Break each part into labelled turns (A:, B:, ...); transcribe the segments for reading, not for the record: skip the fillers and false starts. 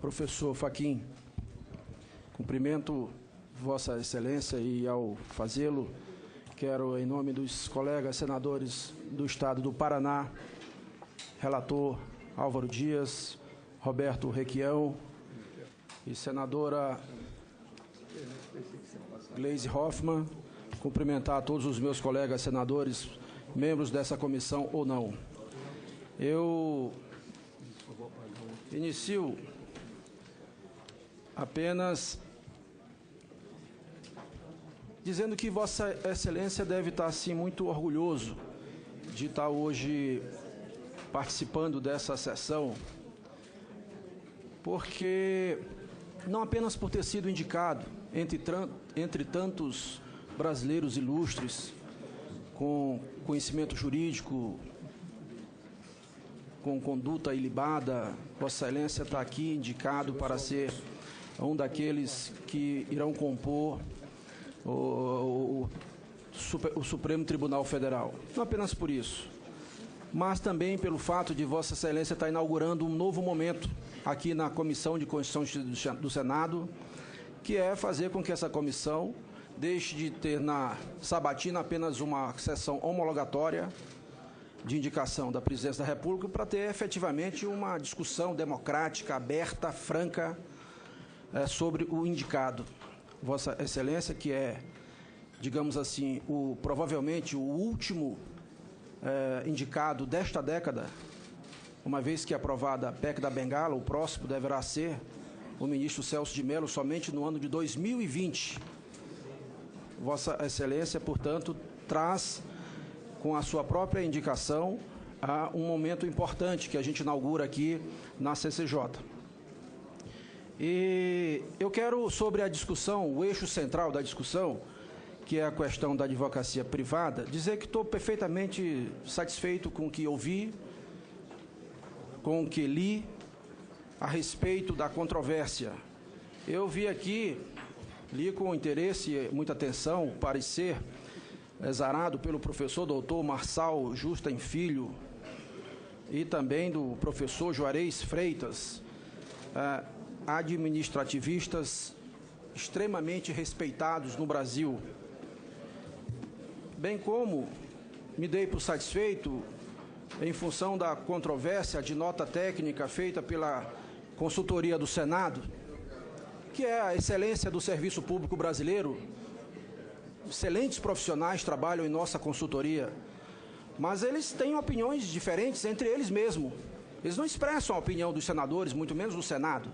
A: Professor Fachin, cumprimento Vossa Excelência e, ao fazê-lo, quero, em nome dos colegas senadores do Estado do Paraná, relator Álvaro Dias, Roberto Requião e senadora Gleisi Hoffmann, cumprimentar a todos os meus colegas senadores, membros dessa comissão ou não. Eu inicio apenas dizendo que Vossa Excelência deve estar, sim, muito orgulhoso de estar hoje participando dessa sessão, porque não apenas por ter sido indicado entre tantos brasileiros ilustres, com conhecimento jurídico, com conduta ilibada, Vossa Excelência está aqui indicado para ser um daqueles que irão compor o Supremo Tribunal Federal. Não apenas por isso, mas também pelo fato de Vossa Excelência estar inaugurando um novo momento aqui na Comissão de Constituição do Senado, que é fazer com que essa comissão deixe de ter na sabatina apenas uma sessão homologatória de indicação da Presidência da República para ter efetivamente uma discussão democrática, aberta, franca, sobre o indicado. Vossa Excelência, que é, digamos assim, provavelmente o último indicado desta década, uma vez que aprovada a PEC da Bengala, o próximo deverá ser o ministro Celso de Mello somente no ano de 2020. Vossa Excelência, portanto, traz com a sua própria indicação a um momento importante que a gente inaugura aqui na CCJ. E eu quero, sobre a discussão, o eixo central da discussão, que é a questão da advocacia privada, dizer que estou perfeitamente satisfeito com o que ouvi, com o que li a respeito da controvérsia. Eu vi aqui, li com interesse e muita atenção, o parecer exarado pelo professor doutor Marçal Justem Filho e também do professor Juarez Freitas, administrativistas extremamente respeitados no Brasil, bem como me dei por satisfeito em função da controvérsia de nota técnica feita pela consultoria do Senado, que é a excelência do serviço público brasileiro. Excelentes profissionais trabalham em nossa consultoria, mas eles têm opiniões diferentes entre eles mesmos. Eles não expressam a opinião dos senadores, muito menos do Senado.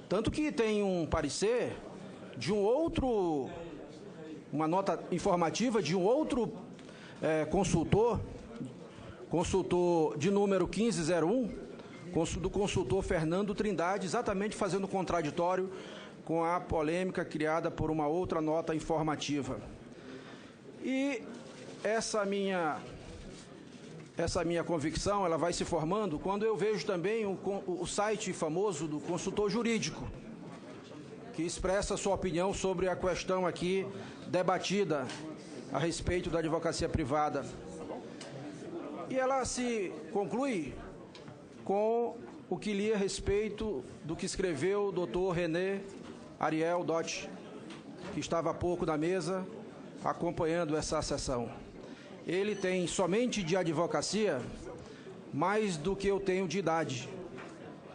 A: Tanto que tem um parecer de um outro, uma nota informativa de um outro consultor de número 1501, do consultor Fernando Trindade, exatamente fazendo contraditório com a polêmica criada por uma outra nota informativa. E essa minha convicção, ela vai se formando quando eu vejo também o site famoso do consultor jurídico, que expressa sua opinião sobre a questão aqui debatida a respeito da advocacia privada. E ela se conclui com o que li a respeito do que escreveu o doutor René Ariel Dott, que estava há pouco na mesa acompanhando essa sessão. Ele tem somente de advocacia mais do que eu tenho de idade.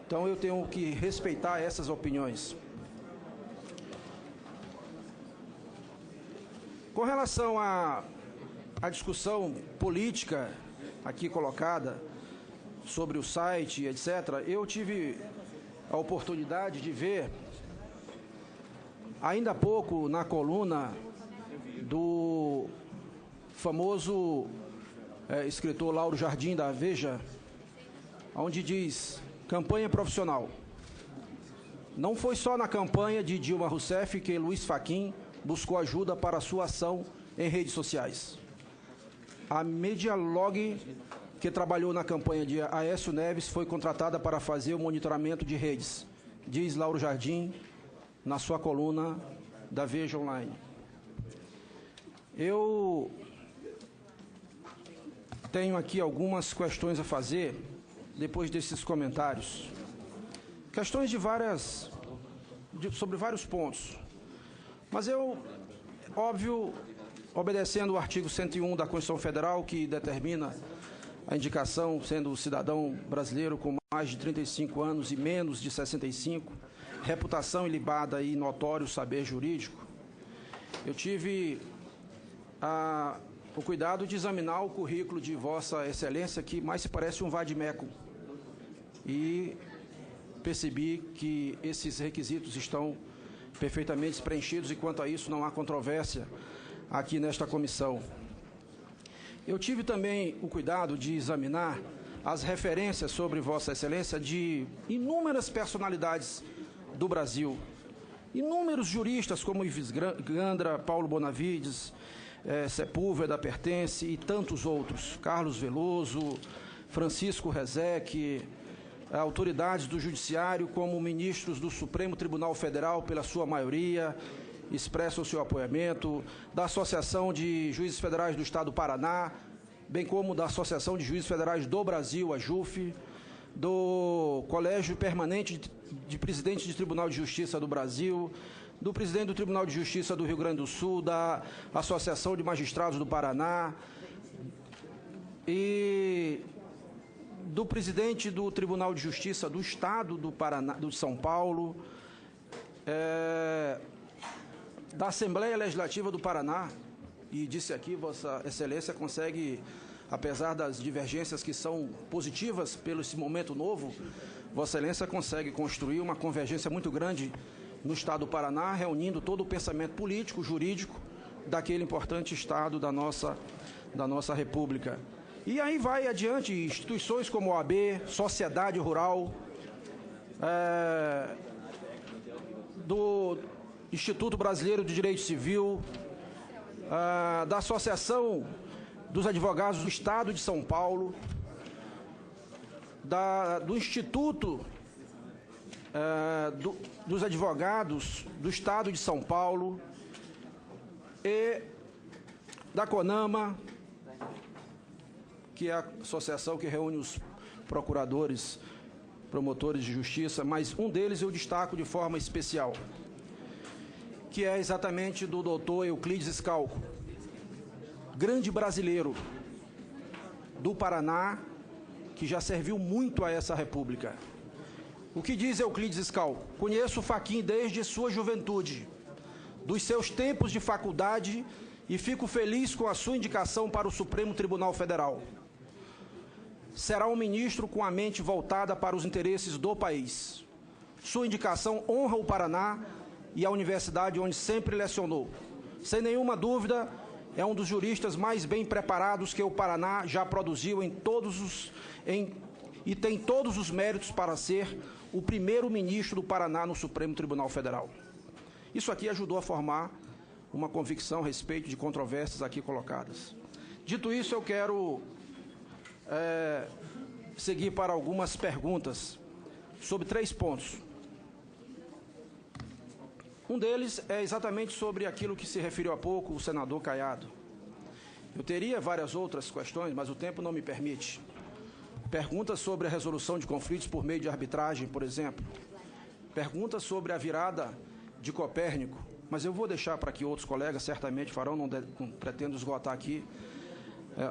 A: Então eu tenho que respeitar essas opiniões. Com relação à discussão política aqui colocada sobre o site, etc., eu tive a oportunidade de ver ainda há pouco na coluna do famoso escritor Lauro Jardim, da Veja, onde diz: campanha profissional. Não foi só na campanha de Dilma Rousseff que Luiz Fachin buscou ajuda para sua ação em redes sociais. A Medialog, que trabalhou na campanha de Aécio Neves, foi contratada para fazer o monitoramento de redes, diz Lauro Jardim na sua coluna da Veja Online. Eu tenho aqui algumas questões a fazer depois desses comentários. questões sobre vários pontos. Mas eu, óbvio, obedecendo o artigo 101 da Constituição Federal, que determina a indicação, sendo cidadão brasileiro com mais de 35 anos e menos de 65, reputação ilibada e notório saber jurídico, eu tive o cuidado de examinar o currículo de Vossa Excelência, que mais se parece um vade-mecum, e percebi que esses requisitos estão perfeitamente preenchidos e, quanto a isso, não há controvérsia aqui nesta comissão. Eu tive também o cuidado de examinar as referências sobre Vossa Excelência de inúmeras personalidades do Brasil, inúmeros juristas como Ives Gandra, Paulo Bonavides, Sepúlveda Pertence e tantos outros, Carlos Veloso, Francisco Rezec, autoridades do Judiciário como ministros do Supremo Tribunal Federal, pela sua maioria, expressam o seu apoiamento, da Associação de Juízes Federais do Estado do Paraná, bem como da Associação de Juízes Federais do Brasil, a JUF, do Colégio Permanente de Presidentes de Tribunal de Justiça do Brasil, do Presidente do Tribunal de Justiça do Rio Grande do Sul, da Associação de Magistrados do Paraná e do Presidente do Tribunal de Justiça do Estado do Paraná, do São Paulo, da Assembleia Legislativa do Paraná, e disse aqui, Vossa Excelência consegue, apesar das divergências que são positivas pelo esse momento novo, Vossa Excelência consegue construir uma convergência muito grande no Estado do Paraná, reunindo todo o pensamento político, jurídico, daquele importante Estado da nossa República. E aí vai adiante instituições como a OAB, Sociedade Rural, do Instituto Brasileiro de Direito Civil, da Associação dos Advogados do Estado de São Paulo, do Instituto dos Advogados do Estado de São Paulo e da CONAMA, que é a associação que reúne os procuradores, promotores de justiça, mas um deles eu destaco de forma especial, que é exatamente do doutor Euclides Scalco, grande brasileiro do Paraná, que já serviu muito a essa república. O que diz Euclides Scalco? Conheço o Fachin desde sua juventude, dos seus tempos de faculdade, e fico feliz com a sua indicação para o Supremo Tribunal Federal. Será um ministro com a mente voltada para os interesses do país. Sua indicação honra o Paraná e a universidade onde sempre lecionou. Sem nenhuma dúvida, é um dos juristas mais bem preparados que o Paraná já produziu e tem todos os méritos para ser o primeiro ministro do Paraná no Supremo Tribunal Federal. Isso aqui ajudou a formar uma convicção a respeito de controvérsias aqui colocadas. Dito isso, eu quero seguir para algumas perguntas sobre 3 pontos. Um deles é exatamente sobre aquilo que se referiu há pouco o senador Caiado. Eu teria várias outras questões, mas o tempo não me permite. Perguntas sobre a resolução de conflitos por meio de arbitragem, por exemplo. Perguntas sobre a virada de Copérnico, mas eu vou deixar para que outros colegas certamente farão, não pretendo esgotar aqui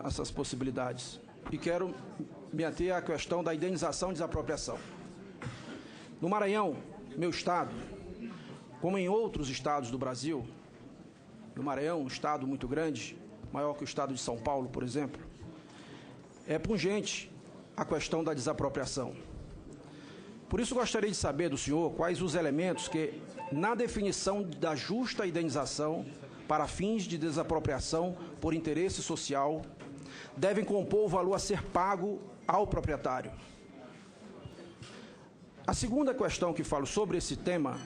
A: essas possibilidades. E quero me ater à questão da indenização e desapropriação. No Maranhão, meu estado, como em outros estados do Brasil, no Maranhão, um estado muito grande, maior que o estado de São Paulo, por exemplo, é pungente a questão da desapropriação. Por isso, gostaria de saber do senhor quais os elementos que, na definição da justa indenização para fins de desapropriação por interesse social, devem compor o valor a ser pago ao proprietário. A segunda questão que falo sobre esse tema,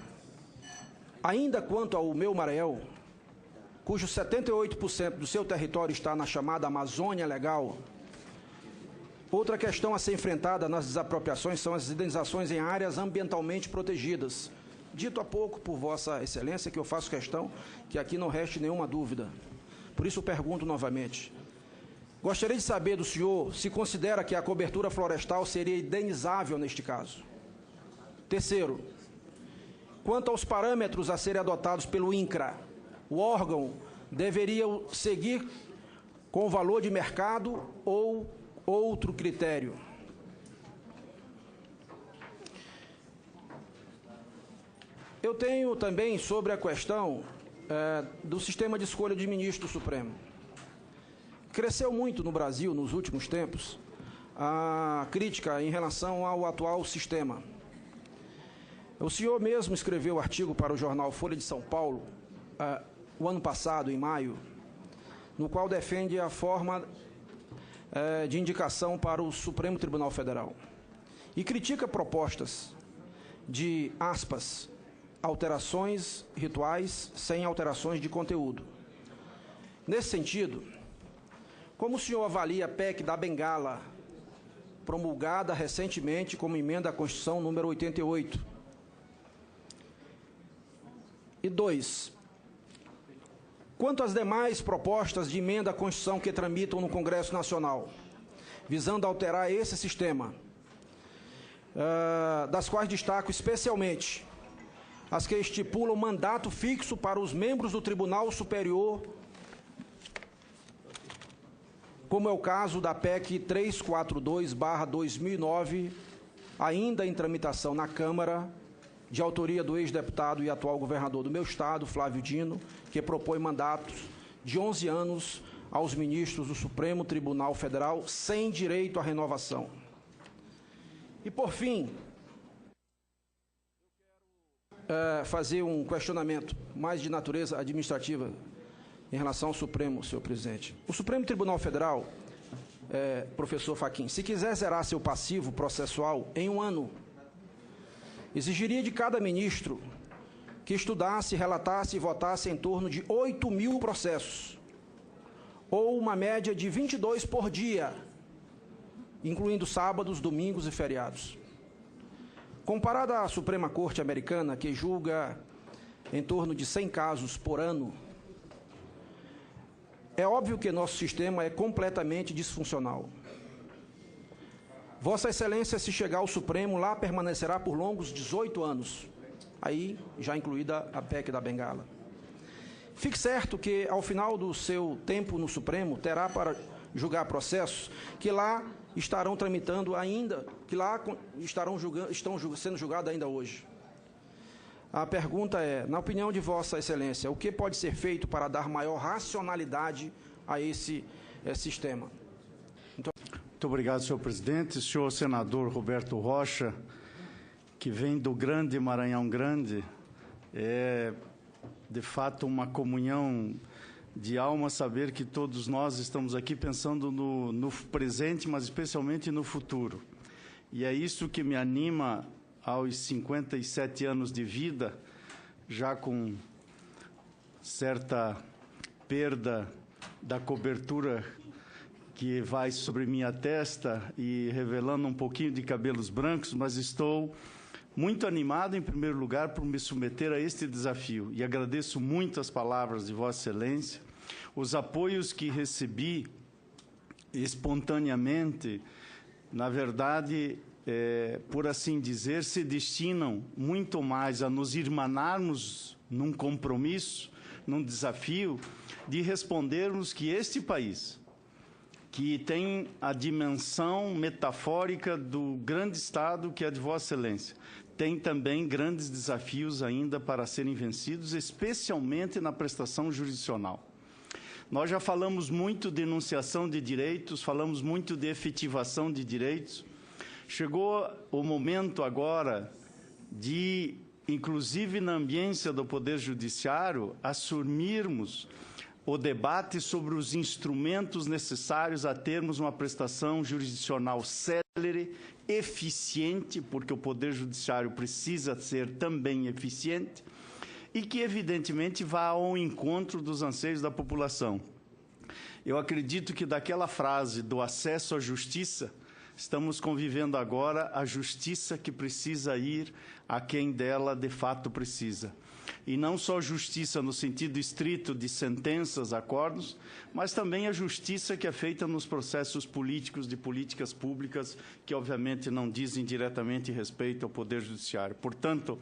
A: ainda quanto ao meu Maranhão, cujo 78% do seu território está na chamada Amazônia Legal, outra questão a ser enfrentada nas desapropriações são as indenizações em áreas ambientalmente protegidas. Dito há pouco por Vossa Excelência, que eu faço questão que aqui não reste nenhuma dúvida. Por isso, pergunto novamente. Gostaria de saber do senhor se considera que a cobertura florestal seria indenizável neste caso. Terceiro, quanto aos parâmetros a serem adotados pelo INCRA, o órgão deveria seguir com o valor de mercado ou outro critério? Eu tenho também sobre a questão do sistema de escolha de ministro do Supremo. Cresceu muito no Brasil, nos últimos tempos, a crítica em relação ao atual sistema. O senhor mesmo escreveu artigo para o jornal Folha de São Paulo, o ano passado, em maio, no qual defende a forma de indicação para o Supremo Tribunal Federal. E critica propostas de, aspas, alterações rituais sem alterações de conteúdo. Nesse sentido, como o senhor avalia a PEC da Bengala, promulgada recentemente como emenda à Constituição número 88? E 2, quanto às demais propostas de emenda à Constituição que tramitam no Congresso Nacional, visando alterar esse sistema, das quais destaco especialmente as que estipulam mandato fixo para os membros do Tribunal Superior, como é o caso da PEC 342/2009, ainda em tramitação na Câmara, de autoria do ex-deputado e atual governador do meu estado, Flávio Dino, que propõe mandatos de 11 anos aos ministros do Supremo Tribunal Federal sem direito à renovação. E, por fim, fazer um questionamento mais de natureza administrativa em relação ao Supremo, senhor presidente. O Supremo Tribunal Federal, professor Fachin, se quiser zerar seu passivo processual em 1 ano, exigiria de cada ministro que estudasse, relatasse e votasse em torno de 8.000 processos, ou uma média de 22 por dia, incluindo sábados, domingos e feriados. Comparada à Suprema Corte Americana, que julga em torno de 100 casos por ano, é óbvio que nosso sistema é completamente disfuncional. Vossa Excelência, se chegar ao Supremo, lá permanecerá por longos 18 anos, aí já incluída a PEC da Bengala. Fique certo que, ao final do seu tempo no Supremo, terá para julgar processos que lá estarão tramitando ainda, que lá estão sendo julgados ainda hoje. A pergunta é, na opinião de Vossa Excelência, o que pode ser feito para dar maior racionalidade a esse sistema?
B: Muito obrigado, senhor presidente. Senhor senador Roberto Rocha, que vem do grande Maranhão Grande, é de fato uma comunhão de alma saber que todos nós estamos aqui pensando no presente, mas especialmente no futuro. E é isso que me anima aos 57 anos de vida, já com certa perda da cobertura que vai sobre minha testa e revelando um pouquinho de cabelos brancos, mas estou muito animado, em primeiro lugar, por me submeter a este desafio. E agradeço muito as palavras de Vossa Excelência, os apoios que recebi espontaneamente, na verdade, por assim dizer, se destinam muito mais a nos irmanarmos num compromisso, num desafio, de respondermos que este país, que tem a dimensão metafórica do grande Estado que é de Vossa Excelência, tem também grandes desafios ainda para serem vencidos, especialmente na prestação jurisdicional. Nós já falamos muito de enunciação de direitos, falamos muito de efetivação de direitos. Chegou o momento agora de, inclusive na ambiência do Poder Judiciário, assumirmos o debate sobre os instrumentos necessários a termos uma prestação jurisdicional célere, eficiente, porque o Poder Judiciário precisa ser também eficiente, e que, evidentemente, vá ao encontro dos anseios da população. Eu acredito que daquela frase do acesso à justiça, estamos convivendo agora a justiça que precisa ir a quem dela de fato precisa. E não só justiça no sentido estrito de sentenças, acordos, mas também a justiça que é feita nos processos políticos de políticas públicas, que obviamente não dizem diretamente respeito ao Poder Judiciário. Portanto,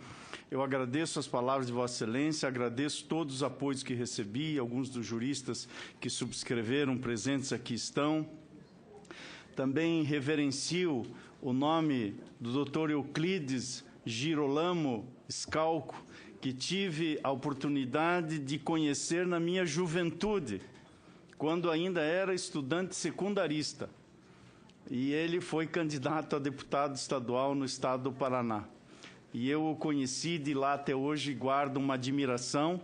B: eu agradeço as palavras de Vossa Excelência, agradeço todos os apoios que recebi, alguns dos juristas que subscreveram, presentes aqui estão. Também reverencio o nome do Dr. Euclides Girolamo Scalco, que tive a oportunidade de conhecer na minha juventude, quando ainda era estudante secundarista. E ele foi candidato a deputado estadual no estado do Paraná. E eu o conheci, de lá até hoje guardo uma admiração,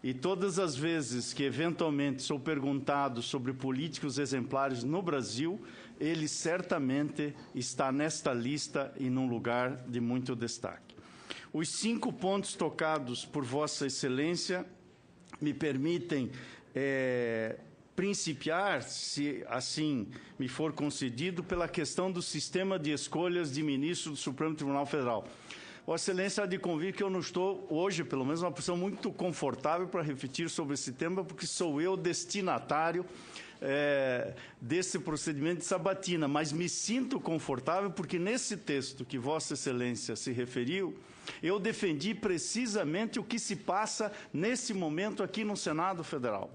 B: e todas as vezes que eventualmente sou perguntado sobre políticos exemplares no Brasil, ele certamente está nesta lista e num lugar de muito destaque. Os 5 pontos tocados por Vossa Excelência me permitem principiar, se assim me for concedido, pela questão do sistema de escolhas de ministro do Supremo Tribunal Federal. Vossa Excelência há de convir que eu não estou, hoje, pelo menos, uma posição muito confortável para refletir sobre esse tema, porque sou eu destinatário desse procedimento de sabatina, mas me sinto confortável porque nesse texto que Vossa Excelência se referiu, eu defendi precisamente o que se passa nesse momento aqui no Senado Federal.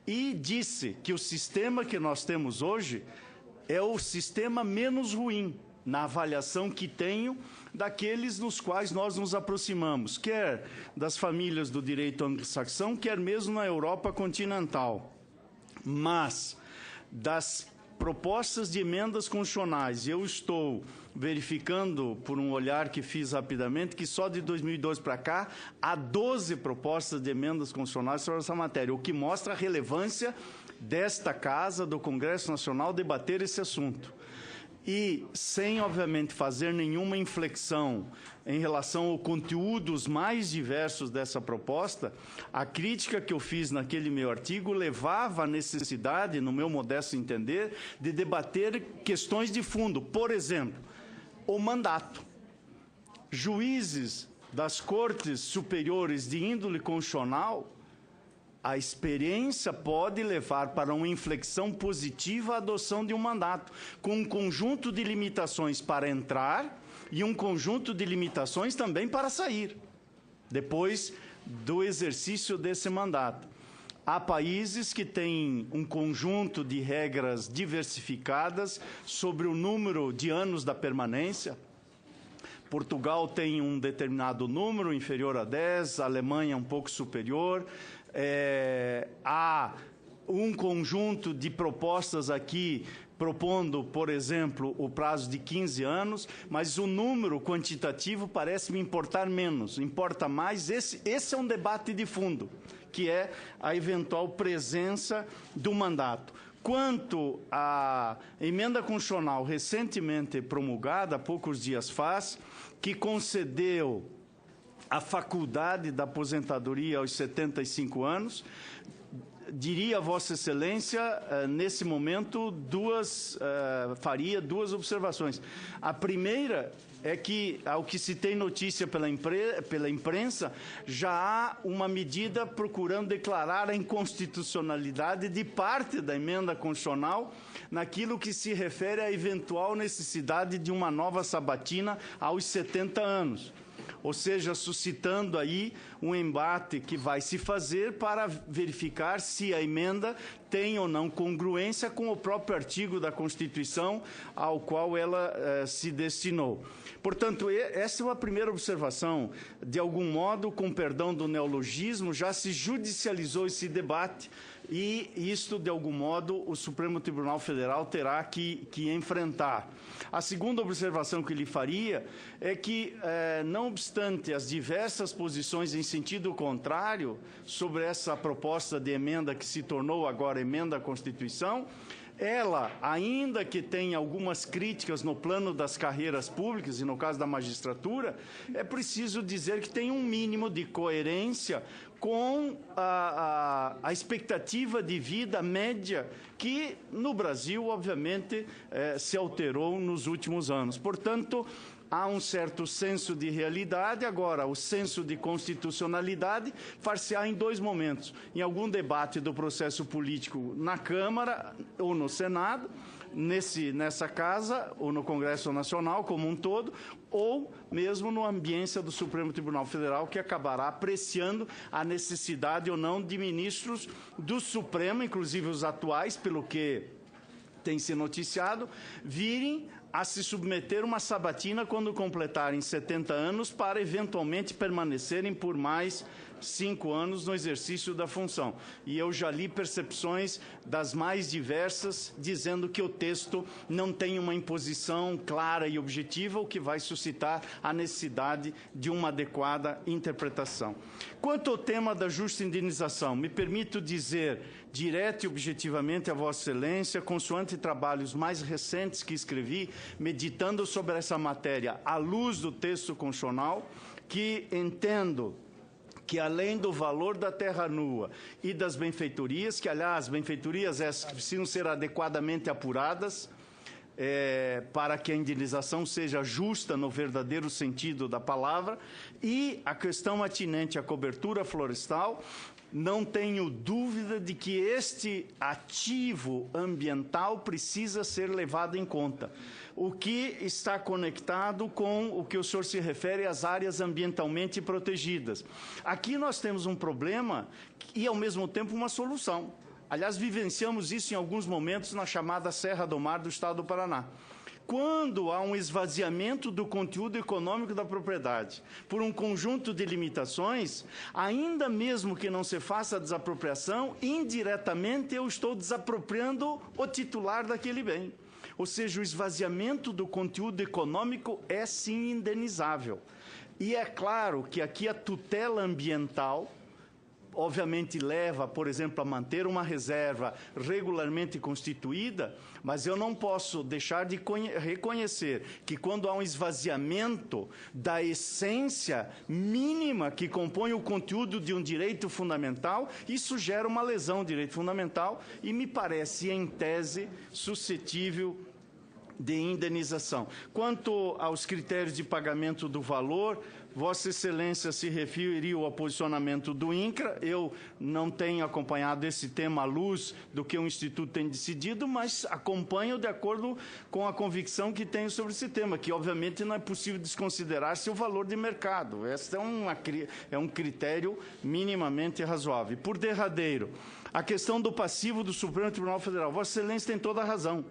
B: E disse que o sistema que nós temos hoje é o sistema menos ruim, na avaliação que tenho daqueles nos quais nós nos aproximamos, quer das famílias do direito anglo-saxão, quer mesmo na Europa continental. Mas, das propostas de emendas constitucionais, eu estou verificando, por um olhar que fiz rapidamente, que só de 2002 para cá, há 12 propostas de emendas constitucionais sobre essa matéria, o que mostra a relevância desta Casa, do Congresso Nacional, debater esse assunto. E, sem, obviamente, fazer nenhuma inflexão em relação aos conteúdos mais diversos dessa proposta, a crítica que eu fiz naquele meu artigo levava à necessidade, no meu modesto entender, de debater questões de fundo. Por exemplo, o mandato. Juízes das Cortes Superiores de índole constitucional, a experiência pode levar para uma inflexão positiva a adoção de um mandato, com um conjunto de limitações para entrar e um conjunto de limitações também para sair, depois do exercício desse mandato. Há países que têm um conjunto de regras diversificadas sobre o número de anos da permanência. Portugal tem um determinado número, inferior a 10, a Alemanha um pouco superior. Há um conjunto de propostas aqui propondo, por exemplo, o prazo de 15 anos, mas o número quantitativo parece me importar menos, importa mais. Esse é um debate de fundo, que é a eventual presença do mandato. Quanto à emenda constitucional recentemente promulgada, há poucos dias faz, que concedeu a faculdade da aposentadoria aos 75 anos, diria a Vossa Excelência, nesse momento, faria duas observações. A primeira é que, ao que se tem notícia pela imprensa, já há uma medida procurando declarar a inconstitucionalidade de parte da emenda constitucional naquilo que se refere à eventual necessidade de uma nova sabatina aos 70 anos. Ou seja, suscitando aí um embate que vai se fazer para verificar se a emenda tem ou não congruência com o próprio artigo da Constituição ao qual ela se destinou. Portanto, essa é uma primeira observação. De algum modo, com perdão do neologismo, já se judicializou esse debate e isto, de algum modo, o Supremo Tribunal Federal terá que enfrentar. A segunda observação que lhe faria é que, não obstante as diversas posições em sentido contrário sobre essa proposta de emenda que se tornou agora emenda à Constituição, Ela, ainda que tenha algumas críticas no plano das carreiras públicas, e no caso da magistratura, é preciso dizer que tem um mínimo de coerência com a expectativa de vida média que, no Brasil, obviamente, se alterou nos últimos anos. Portanto, há um certo senso de realidade. Agora, o senso de constitucionalidade far-se-á em dois momentos. Em algum debate do processo político na Câmara ou no Senado, nessa casa, ou no Congresso Nacional como um todo, ou mesmo no ambiente do Supremo Tribunal Federal, que acabará apreciando a necessidade ou não de ministros do Supremo, inclusive os atuais, pelo que tem se noticiado, virem a se submeter a uma sabatina quando completarem 70 anos para, eventualmente, permanecerem por mais 5 anos no exercício da função. E eu já li percepções das mais diversas, dizendo que o texto não tem uma imposição clara e objetiva, o que vai suscitar a necessidade de uma adequada interpretação. Quanto ao tema da justa indenização, me permito dizer, direto e objetivamente a Vossa Excelência, consoante trabalhos mais recentes que escrevi, meditando sobre essa matéria à luz do texto constitucional, que entendo que, além do valor da terra nua e das benfeitorias, que, aliás, benfeitorias essas que precisam ser adequadamente apuradas, para que a indenização seja justa no verdadeiro sentido da palavra, e a questão atinente à cobertura florestal, não tenho dúvida de que este ativo ambiental precisa ser levado em conta, o que está conectado com o que o senhor se refere às áreas ambientalmente protegidas. Aqui nós temos um problema e, ao mesmo tempo, uma solução. Aliás, vivenciamos isso em alguns momentos na chamada Serra do Mar do Estado do Paraná. Quando há um esvaziamento do conteúdo econômico da propriedade por um conjunto de limitações, ainda mesmo que não se faça a desapropriação, indiretamente eu estou desapropriando o titular daquele bem. Ou seja, o esvaziamento do conteúdo econômico é sim indenizável. E é claro que aqui a tutela ambiental obviamente leva, por exemplo, a manter uma reserva regularmente constituída, mas eu não posso deixar de reconhecer que, quando há um esvaziamento da essência mínima que compõe o conteúdo de um direito fundamental, isso gera uma lesão ao direito fundamental e me parece, em tese, suscetível de indenização. Quanto aos critérios de pagamento do valor, Vossa Excelência se referiu ao posicionamento do INCRA. Eu não tenho acompanhado esse tema à luz do que o Instituto tem decidido, mas acompanho de acordo com a convicção que tenho sobre esse tema, que obviamente não é possível desconsiderar-se o valor de mercado. Este é um critério minimamente razoável. Por derradeiro, a questão do passivo do Supremo Tribunal Federal. Vossa Excelência tem toda a razão.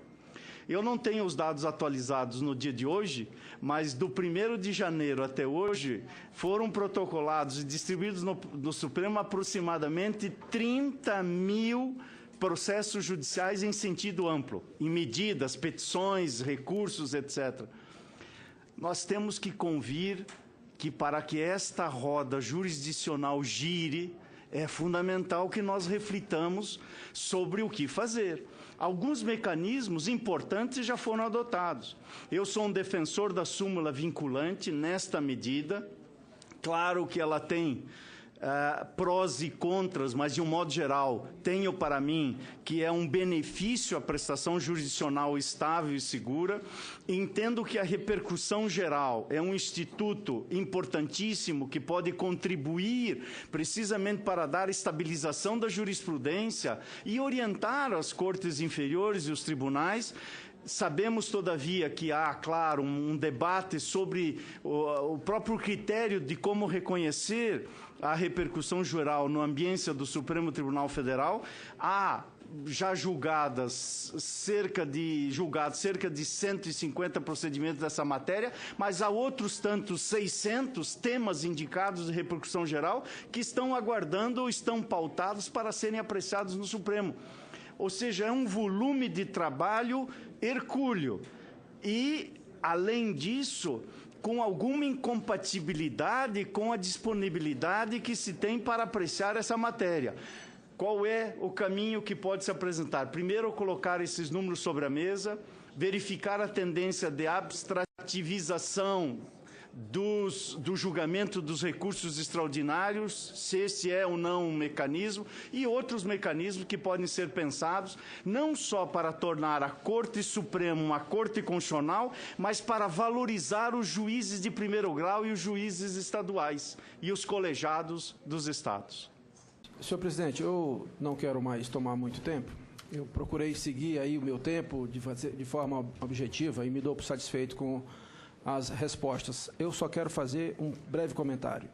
B: Eu não tenho os dados atualizados no dia de hoje, mas do 1º de janeiro até hoje foram protocolados e distribuídos no Supremo aproximadamente 30 mil processos judiciais em sentido amplo, em medidas, petições, recursos, etc. Nós temos que convir que, para que esta roda jurisdicional gire, é fundamental que nós reflitamos sobre o que fazer. Alguns mecanismos importantes já foram adotados. Eu sou um defensor da súmula vinculante nesta medida. Claro que ela tem prós e contras, mas, de um modo geral, tenho para mim que é um benefício à prestação jurisdicional estável e segura. Entendo que a repercussão geral é um instituto importantíssimo que pode contribuir precisamente para dar estabilização da jurisprudência e orientar as cortes inferiores e os tribunais. Sabemos, todavia, que há, claro, um debate sobre o próprio critério de como reconhecer a repercussão geral no ambiente do Supremo Tribunal Federal. Há já cerca de 150 procedimentos dessa matéria, mas há outros tantos 600 temas indicados de repercussão geral que estão aguardando ou estão pautados para serem apreciados no Supremo. Ou seja, é um volume de trabalho hercúleo e, além disso, com alguma incompatibilidade com a disponibilidade que se tem para apreciar essa matéria. qual é o caminho que pode se apresentar? Primeiro, colocar esses números sobre a mesa, verificar a tendência de abstrativização do julgamento dos recursos extraordinários, se esse é ou não um mecanismo, e outros mecanismos que podem ser pensados, não só para tornar a Corte Suprema uma Corte Constitucional, mas para valorizar os juízes de primeiro grau e os juízes estaduais e os colegiados dos estados.
A: Senhor presidente, eu não quero mais tomar muito tempo. Eu procurei seguir aí o meu tempo de forma objetiva e me dou por satisfeito com as respostas. Eu só quero fazer um breve comentário.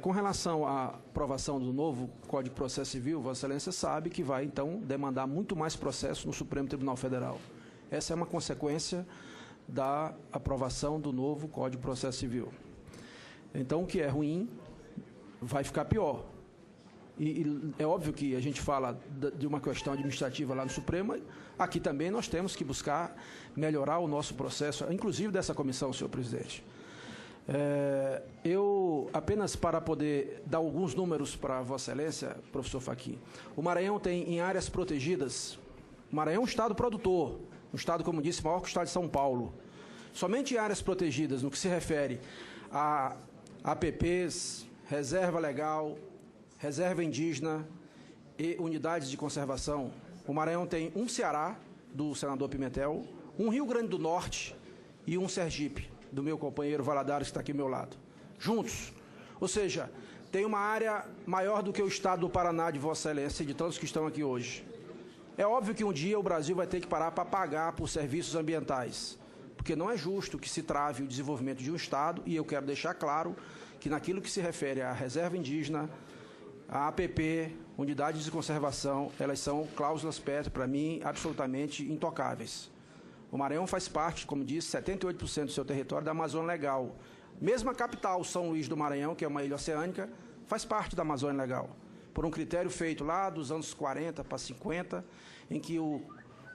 A: Com relação à aprovação do novo Código de Processo Civil, Vossa Excelência sabe que vai, então, demandar muito mais processo no Supremo Tribunal Federal. Essa é uma consequência da aprovação do novo Código de Processo Civil. Então, o que é ruim vai ficar pior. E é óbvio que a gente fala de uma questão administrativa lá no Supremo, aqui também nós temos que buscar melhorar o nosso processo, inclusive dessa comissão, senhor presidente. Eu, apenas para poder dar alguns números para Vossa Excelência, professor Fachin, o Maranhão tem em áreas protegidas, o Maranhão é um estado produtor, um estado, como disse, maior que o estado de São Paulo. Somente em áreas protegidas, no que se refere a APPs, reserva legal, reserva indígena e unidades de conservação, o Maranhão tem um Ceará, do senador Pimentel, um Rio Grande do Norte e um Sergipe, do meu companheiro Valadares, que está aqui ao meu lado, juntos. Ou seja, tem uma área maior do que o estado do Paraná, de Vossa Excelência, e de tantos que estão aqui hoje. É óbvio que um dia o Brasil vai ter que parar para pagar por serviços ambientais, porque não é justo que se trave o desenvolvimento de um estado, e eu quero deixar claro que naquilo que se refere à reserva indígena, a APP, unidades de conservação, elas são cláusulas pétreas, para mim, absolutamente intocáveis. O Maranhão faz parte, como disse, 78% do seu território da Amazônia Legal. Mesmo a capital, São Luís do Maranhão, que é uma ilha oceânica, faz parte da Amazônia Legal. Por um critério feito lá dos anos 40 para 50, em que o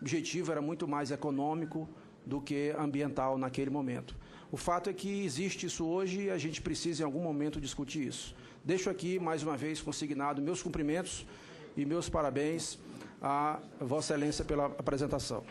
A: objetivo era muito mais econômico do que ambiental naquele momento. O fato é que existe isso hoje e a gente precisa, em algum momento, discutir isso. Deixo aqui, mais uma vez, consignado meus cumprimentos e meus parabéns a Vossa Excelência pela apresentação.